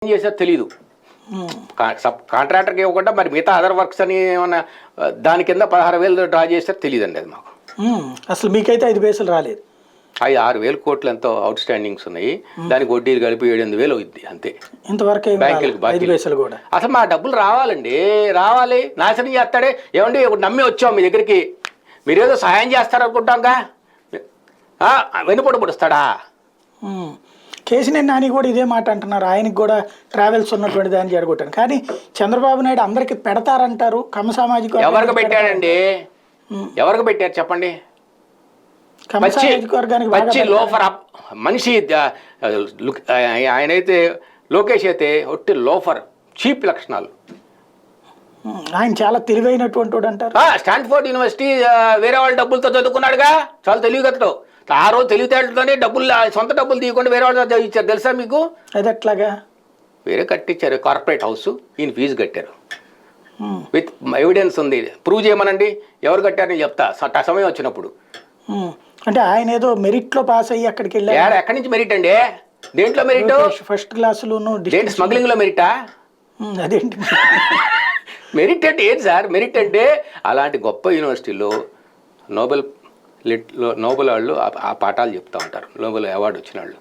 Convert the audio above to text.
ఏం చేశారో తెలియదు. కాంట్రాక్టర్కి ఇవ్వకుండా మరి మిగతా అదర్ వర్క్స్ అని ఏమన్నా దాని కింద 16,000 డ్రా చేశారో తెలియదండి అది మాకు. అసలు మీకైతే 5 పైసలు రాలేదు. 6,000 కోట్లు ఎంతో అవుట్ స్టాండింగ్స్ ఉన్నాయి, దానికి వడ్డీలు కలిపి 7,000 అవుద్ది అంతే. ఇంతవరకు బ్యాంకులకు బాకీ కూడా అసలు మా డబ్బులు రావాలండి, రావాలి. నాశనం చేస్తాడే ఏమండి, నమ్మి వచ్చాం మీ దగ్గరికి, మీరేదో సహాయం చేస్తారనుకుంటాంగా, వెనుపడి పొడుస్తాడా? కేసీఆర్ నాని కూడా ఇదే మాట అంటున్నారు, ఆయనకి కూడా ట్రావెల్స్ ఉన్నటువంటి దాన్ని జరగొట్టాను. కానీ చంద్రబాబు నాయుడు అందరికి పెడతారంటారు. కమ్మ సామాజిక ఎవరికి పెట్టాడండి, ఎవరికి పెట్టారు చెప్పండి? వచ్చి లోఫర్ మనిషి ఆయనైతే లోకేష్ అయితే ఒట్టి లోఫర్, చీప్ లక్షణాలు. ఆయన చాలా తెలివైనటువంటి వాడు అంటారు. స్టాన్ఫోర్డ్ యూనివర్సిటీ వేరే వాళ్ళ డబ్బులతో చదువుకున్నాడుగా, చాలా తెలివిగతడు. ఆ రోజు తెలివితేటలతోనే డబ్బులు, సొంత డబ్బులు తీయకుండా వేరే వాళ్ళతో చదివించారు తెలుసా మీకు? అది ఎట్లాగా? వేరే కట్టించారు కార్పొరేట్ హౌస్, ఈయన ఫీజు కట్టారు విత్ ఎవిడెన్స్ ఉంది, ప్రూవ్ చేయమనండి ఎవరు కట్టారని చెప్తా సమయం వచ్చినప్పుడు. అంటే ఆయన ఏదో మెరిట్ లో పాస్ అయ్యి అక్కడికి వెళ్ళారు. ఎక్కడి నుంచి మెరిట్ అండి? దేంట్లో మెరిట్? ఫస్ట్ క్లాసులోను స్మగ్లింగ్ లో మెరిటా? అదేంటి మెరిట్ అంటే ఏంటి సార్? మెరిట్ అంటే అలాంటి గొప్ప యూనివర్సిటీలో నోబెల్ వాళ్ళు ఆ పాఠాలు చెప్తూ ఉంటారు, నోబెల్ అవార్డు వచ్చిన వాళ్ళు.